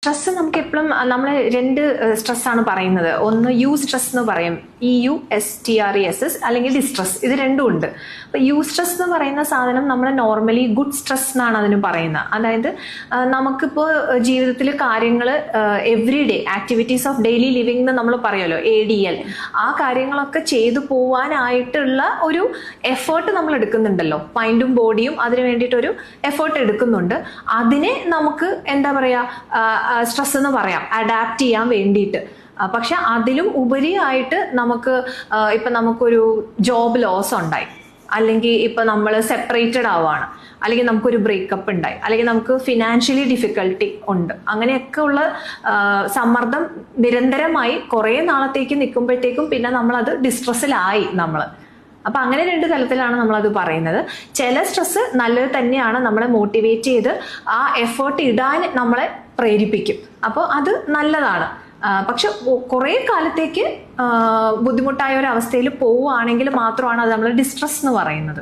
Stress നമുക്ക് എപ്പോഴും നമ്മൾ രണ്ട് സ്ട്രെസ്സാണ് പറയുന്നത്. ഒന്ന് സ്ട്രെസ് എന്ന് പറയും, EUSTRESS, അല്ലെങ്കിൽ ഡിസ്ട്രെസ്. ഇത് രണ്ടും ഉണ്ട്. അപ്പോൾ സ്ട്രെസ് എന്ന് പറയുന്ന സാധനം നമ്മൾ നോർമലി ഗുഡ് സ്ട്രെസ് എന്നാണ് അതിന് പറയുന്നത്. അതായത് നമുക്കിപ്പോൾ ജീവിതത്തിൽ കാര്യങ്ങൾ every day activities of daily living എന്ന് നമ്മൾ പറയുമല്ലോ, ADL, ആ കാര്യങ്ങളൊക്കെ ചെയ്തു പോവാനായിട്ടുള്ള ഒരു എഫേർട്ട് നമ്മൾ എടുക്കുന്നുണ്ടല്ലോ. മൈൻഡും ബോഡിയും അതിന് വേണ്ടിയിട്ടൊരു എഫേർട്ട് എടുക്കുന്നുണ്ട്. അതിനെ നമുക്ക് എന്താ പറയുക, സ്ട്രെസ് എന്ന് പറയാം, അഡാപ്റ്റ് ചെയ്യാൻ വേണ്ടിയിട്ട്. പക്ഷെ അതിലും ഉപരിയായിട്ട് നമുക്കൊരു ജോബ് ലോസ് ഉണ്ടായി, അല്ലെങ്കിൽ ഇപ്പം നമ്മൾ സെപ്പറേറ്റഡ് ആവുകയാണ്, അല്ലെങ്കിൽ നമുക്കൊരു ബ്രേക്കപ്പ് ഉണ്ടായി, അല്ലെങ്കിൽ നമുക്ക് ഫിനാൻഷ്യലി ഡിഫിക്കൽട്ടി ഉണ്ട്, അങ്ങനെയൊക്കെ ഉള്ള സമ്മർദ്ദം നിരന്തരമായി കുറേ നാളത്തേക്ക് നിൽക്കുമ്പോഴത്തേക്കും പിന്നെ നമ്മളത് ഡിസ്ട്രെസ്സിലായി നമ്മൾ. അപ്പം അങ്ങനെ രണ്ട് തലത്തിലാണ് നമ്മളത് പറയുന്നത്. ചില സ്ട്രെസ് നല്ലത് തന്നെയാണ്, നമ്മളെ മോട്ടിവേറ്റ് ചെയ്ത് ആ എഫേർട്ട് ഇടാൻ നമ്മളെ പ്രേരിപ്പിക്കും. അപ്പോൾ അത് നല്ലതാണ്. പക്ഷെ കുറേ കാലത്തേക്ക് ബുദ്ധിമുട്ടായ ഒരു അവസ്ഥയിൽ പോവുകയാണെങ്കിൽ മാത്രമാണ് അത് നമ്മൾ ഡിസ്ട്രെസ് എന്ന് പറയുന്നത്.